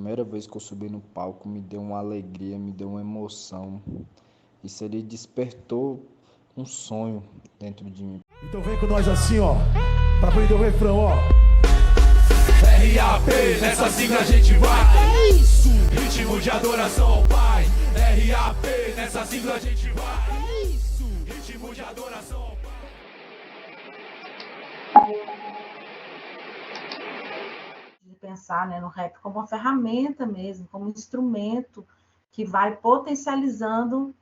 primeira vez que eu subi no palco me deu uma alegria, me deu uma emoção. Isso ali despertou um sonho dentro de mim. Então vem com nós assim, ó, pra aprender o refrão, ó. RAP, nessa sigla a gente vai. É isso! Ritmo de adoração ao Pai. RAP, nessa sigla a gente vai. É isso! Ritmo de adoração ao Pai. De pensar, né, no rap como uma ferramenta mesmo, como um instrumento que vai potencializando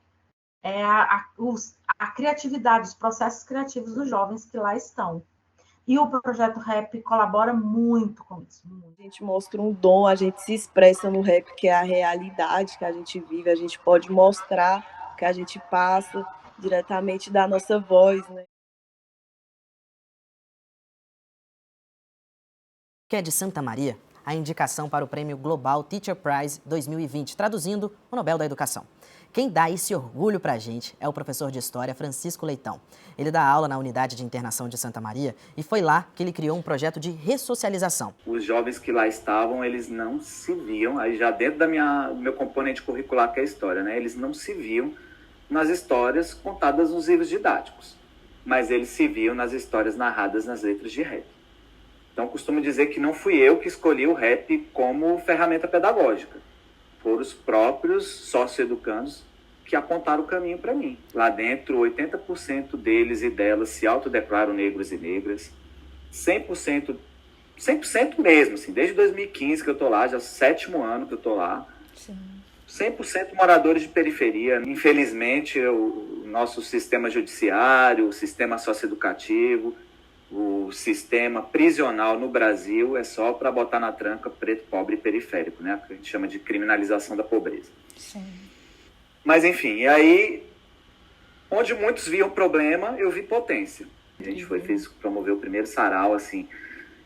a criatividade, os processos criativos dos jovens que lá estão. E o projeto Rap colabora muito com isso. A gente mostra um dom, a gente se expressa no rap, que é a realidade que a gente vive, a gente pode mostrar o que a gente passa diretamente da nossa voz, né? Que é de Santa Maria, a indicação para o Prêmio Global Teacher Prize 2020, traduzindo o Nobel da Educação. Quem dá esse orgulho para a gente é o professor de História Francisco Leitão. Ele dá aula na Unidade de Internação de Santa Maria e foi lá que ele criou um projeto de ressocialização. Os jovens que lá estavam, eles não se viam, aí já dentro do meu componente curricular, que é a história, né? Eles não se viam nas histórias contadas nos livros didáticos, mas eles se viam nas histórias narradas nas letras de rap. Então, costumo dizer que não fui eu que escolhi o rap como ferramenta pedagógica. Foram os próprios socioeducandos que apontaram o caminho para mim. Lá dentro, 80% deles e delas se autodeclaram negros e negras. 100% mesmo, assim, desde 2015 que eu estou lá, já é o 7º ano que eu estou lá. Sim. 100% moradores de periferia. Infelizmente, o nosso sistema judiciário, o sistema socioeducativo, o sistema prisional no Brasil é só para botar na tranca preto, pobre e periférico, né? Que a gente chama de criminalização da pobreza. Sim. Mas, enfim, e aí, onde muitos viam problema, eu vi potência. A gente promoveu o primeiro sarau, assim,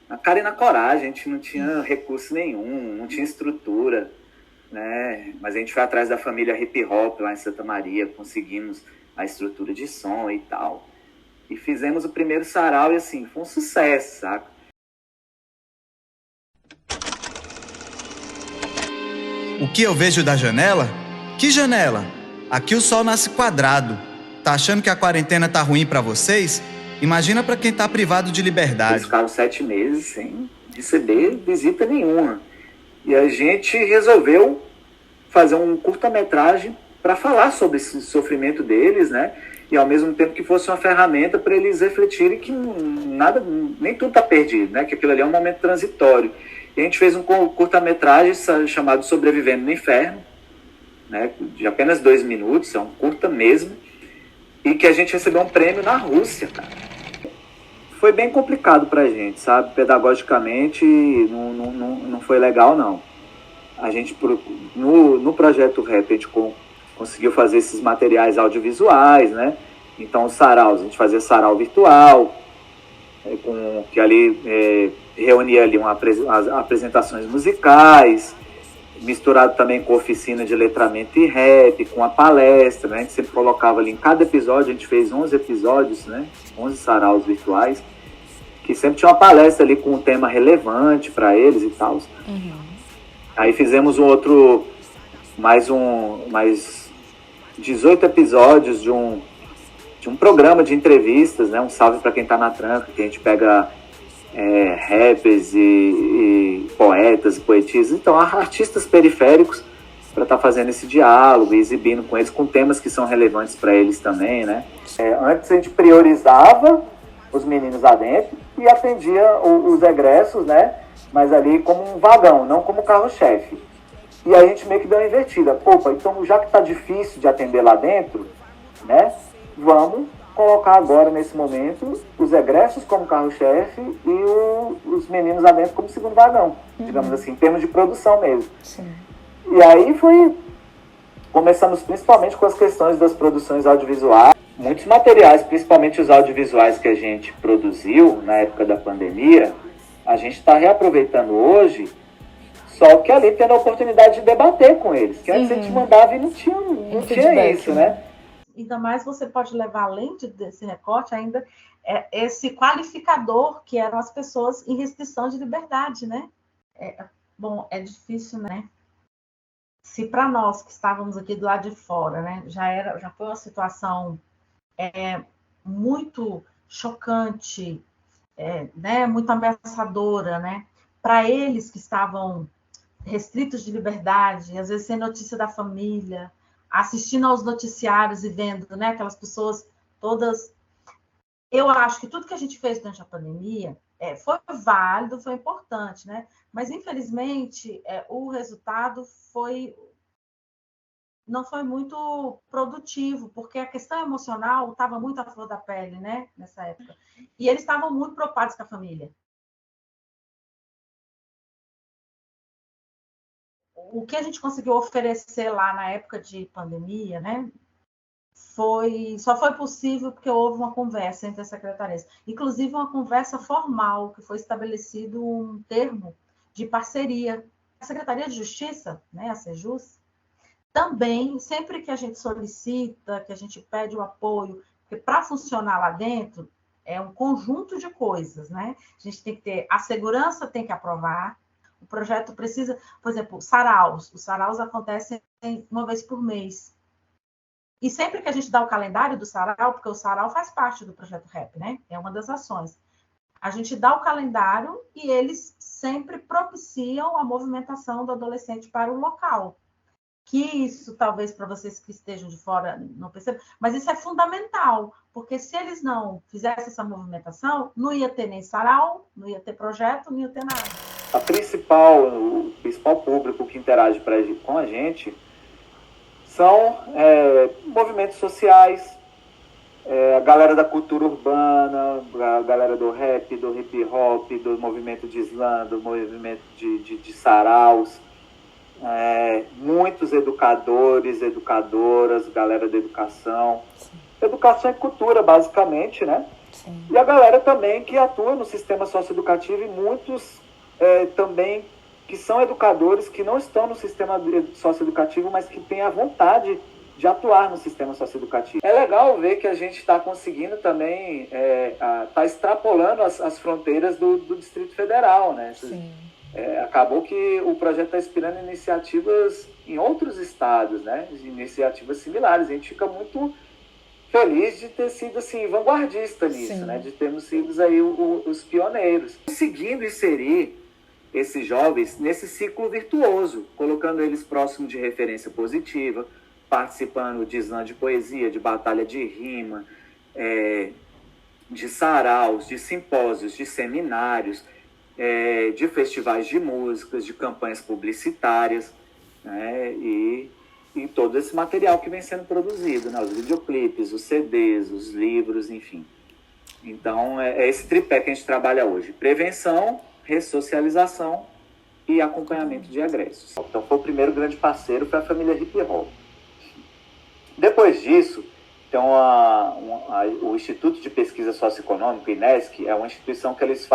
na cara e na coragem. A gente não tinha recurso nenhum, não tinha estrutura, né? Mas a gente foi atrás da família hip hop lá em Santa Maria, conseguimos a estrutura de som e tal. E fizemos o primeiro sarau e, assim, foi um sucesso, saca? O que eu vejo da janela? Que janela? Aqui o sol nasce quadrado. Tá achando que a quarentena tá ruim pra vocês? Imagina pra quem tá privado de liberdade. Eles ficaram 7 meses sem receber visita nenhuma. E a gente resolveu fazer um curta-metragem para falar sobre esse sofrimento deles, né? E ao mesmo tempo que fosse uma ferramenta para eles refletirem que nada, nem tudo está perdido, né? Que aquilo ali é um momento transitório. E a gente fez um curta-metragem chamado Sobrevivendo no Inferno, né? De apenas 2 minutos, é um curta mesmo, e que a gente recebeu um prêmio na Rússia, cara. Foi bem complicado para a gente, sabe? Pedagogicamente não foi legal, não. A gente, no projeto Rap, a gente conseguiu fazer esses materiais audiovisuais, né? Então, os saraus, a gente fazia sarau virtual, que ali reunia ali as apresentações musicais, misturado também com oficina de letramento e rap, com a palestra, né? A gente sempre colocava ali em cada episódio, a gente fez 11 episódios, né? 11 saraus virtuais, que sempre tinha uma palestra ali com um tema relevante para eles e tal. Uhum. Aí fizemos mais 18 episódios de um programa de entrevistas, né? Um salve para quem tá na tranca, que a gente pega rappers e poetas e poetisas, então artistas periféricos, para estar fazendo esse diálogo e exibindo com eles, com temas que são relevantes para eles também, né? Antes a gente priorizava os meninos lá dentro e atendia os egressos, né? Mas ali como um vagão, não como carro-chefe. E aí a gente meio que deu uma invertida. Opa, então já que tá difícil de atender lá dentro, né? Vamos colocar agora, nesse momento, os egressos como carro-chefe e os meninos lá dentro como segundo vagão, digamos assim, em termos de produção mesmo. Sim. E aí começamos principalmente com as questões das produções audiovisuais. Muitos materiais, principalmente os audiovisuais que a gente produziu na época da pandemia, a gente está reaproveitando hoje, só que ali tendo a oportunidade de debater com eles, que antes a gente mandava e não tinha isso, né? Ainda mais você pode levar, além desse recorte, ainda esse qualificador que eram as pessoas em restrição de liberdade, né? Bom, é difícil, né? Se para nós que estávamos aqui do lado de fora, né, já foi uma situação muito chocante, né, muito ameaçadora, né? Para eles que estavam restritos de liberdade, às vezes sem notícia da família, assistindo aos noticiários e vendo, né, aquelas pessoas todas. Eu acho que tudo que a gente fez durante a pandemia foi válido, foi importante, né? Mas, infelizmente, o resultado não foi muito produtivo, porque a questão emocional estava muito à flor da pele, né? Nessa época. E eles estavam muito preocupados com a família. O que a gente conseguiu oferecer lá na época de pandemia, né? Só foi possível porque houve uma conversa entre as secretarias, inclusive uma conversa formal, que foi estabelecido um termo de parceria. A Secretaria de Justiça, né, a Sejus, também, sempre que a gente solicita, que a gente pede o apoio, porque para funcionar lá dentro é um conjunto de coisas, né? A gente tem que ter, a segurança tem que aprovar, o projeto precisa, por exemplo, saraus. Os saraus acontecem uma vez por mês. E sempre que a gente dá o calendário do sarau, porque o sarau faz parte do projeto REP, né? É uma das ações. A gente dá o calendário e eles sempre propiciam a movimentação do adolescente para o local. Que isso, talvez, para vocês que estejam de fora não percebam, mas isso é fundamental, porque se eles não fizessem essa movimentação, não ia ter nem sarau, não ia ter projeto, não ia ter nada. O principal público que interage com a gente são movimentos sociais, a galera da cultura urbana, a galera do rap, do hip hop, do movimento de slam, do movimento de saraus, muitos educadores, educadoras, galera da educação. Sim. Educação e cultura, basicamente, né? Sim. E a galera também que atua no sistema socioeducativo e muitos também que são educadores que não estão no sistema socioeducativo, mas que têm a vontade de atuar no sistema socioeducativo. É legal ver que a gente está conseguindo também, está extrapolando as fronteiras do Distrito Federal, né? Sim. Acabou que o projeto está inspirando iniciativas em outros estados, né? Iniciativas similares. A gente fica muito feliz de ter sido assim, vanguardista nisso, sim, né? De termos sido aí os pioneiros. Conseguindo inserir esses jovens nesse ciclo virtuoso, colocando eles próximo de referência positiva, participando de slam de poesia, de batalha de rima, de saraus, de simpósios, de seminários, de festivais de músicas, de campanhas publicitárias, né? E todo esse material que vem sendo produzido, né? Os videoclipes, os CDs, os livros, enfim. Então, é esse tripé que a gente trabalha hoje. Prevenção, ressocialização e acompanhamento de egressos. Então, foi o primeiro grande parceiro para a família Hip Hop. Depois disso, então, o Instituto de Pesquisa Socioeconômica, INESC, é uma instituição que eles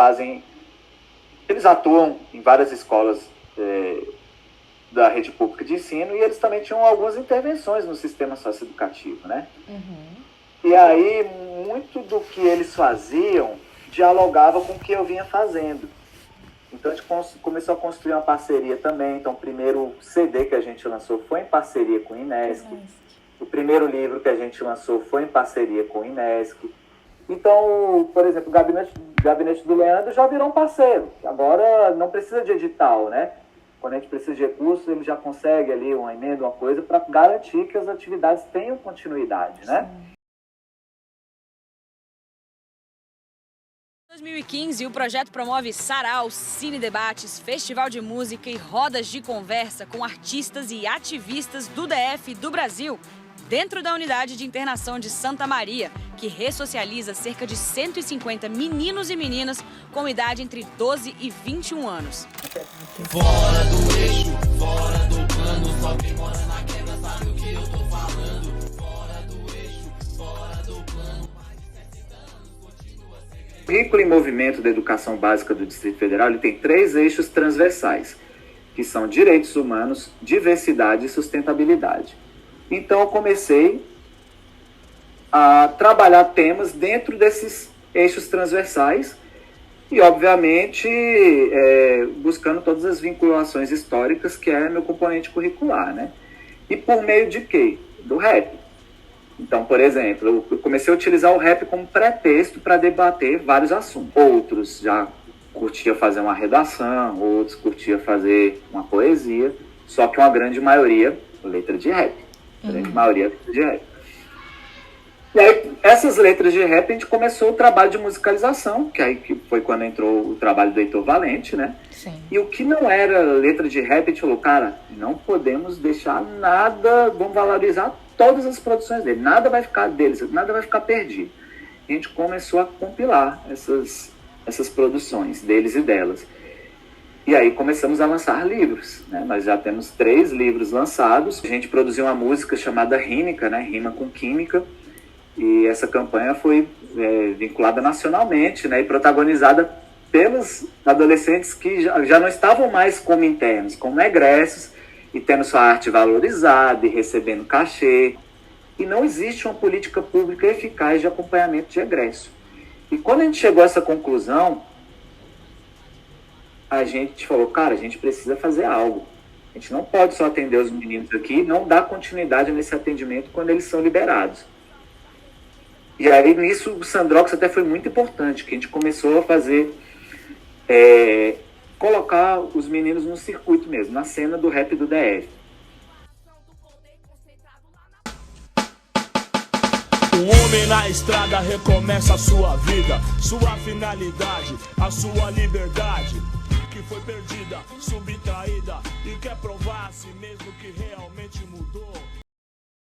atuam em várias escolas da rede pública de ensino, e eles também tinham algumas intervenções no sistema socioeducativo, né? Uhum. E aí, muito do que eles faziam dialogava com o que eu vinha fazendo. Então, a gente começou a construir uma parceria também. Então, o primeiro CD que a gente lançou foi em parceria com o INESC. O primeiro livro que a gente lançou foi em parceria com o INESC. Então, por exemplo, o Gabinete do Leandro já virou um parceiro. Agora, não precisa de edital, né? Quando a gente precisa de recursos, ele já consegue ali uma emenda, uma coisa, para garantir que as atividades tenham continuidade, né? Sim. Em 2015, o projeto promove saraus, cine-debates, festival de música e rodas de conversa com artistas e ativistas do DF e do Brasil, dentro da unidade de internação de Santa Maria, que ressocializa cerca de 150 meninos e meninas com idade entre 12 e 21 anos. Fora do eixo, fora do plano, só quem mora na quebra sabe o que eu tô falando. Fora do eixo, fora do plano. O Currículo em Movimento da Educação Básica do Distrito Federal ele tem 3 eixos transversais, que são direitos humanos, diversidade e sustentabilidade. Então, eu comecei a trabalhar temas dentro desses eixos transversais E, obviamente, buscando todas as vinculações históricas, que é meu componente curricular, né? E por meio de quê? Do rap. Então, por exemplo, eu comecei a utilizar o rap como pretexto para debater vários assuntos. Outros já curtia fazer uma redação, outros curtia fazer uma poesia, só que uma grande maioria, letra de rap. Grande maioria, letra de rap. E aí, essas letras de rap, a gente começou o trabalho de musicalização, que foi quando entrou o trabalho do Heitor Valente, né? Sim. E o que não era letra de rap, a gente falou, cara, não podemos deixar nada, vamos valorizar todas as produções dele, nada vai ficar deles, nada vai ficar perdido. E a gente começou a compilar essas produções deles e delas. E aí começamos a lançar livros, né? Nós já temos 3 livros lançados. A gente produziu uma música chamada Rímica, né? Rima com Química. E essa campanha foi vinculada nacionalmente, né? E protagonizada pelos adolescentes que já não estavam mais como internos, como egressos, e tendo sua arte valorizada e recebendo cachê. E não existe uma política pública eficaz de acompanhamento de egresso. E quando a gente chegou a essa conclusão, a gente falou, cara, a gente precisa fazer algo. A gente não pode só atender os meninos aqui e não dar continuidade nesse atendimento quando eles são liberados. E aí, nisso, o Sandrox até foi muito importante, que a gente começou a fazer, colocar os meninos no circuito mesmo, na cena do rap do DF. Um homem na estrada recomeça a sua vida, sua finalidade, a sua liberdade, que foi perdida, subtraída, e quer provar a si mesmo que realmente mudou.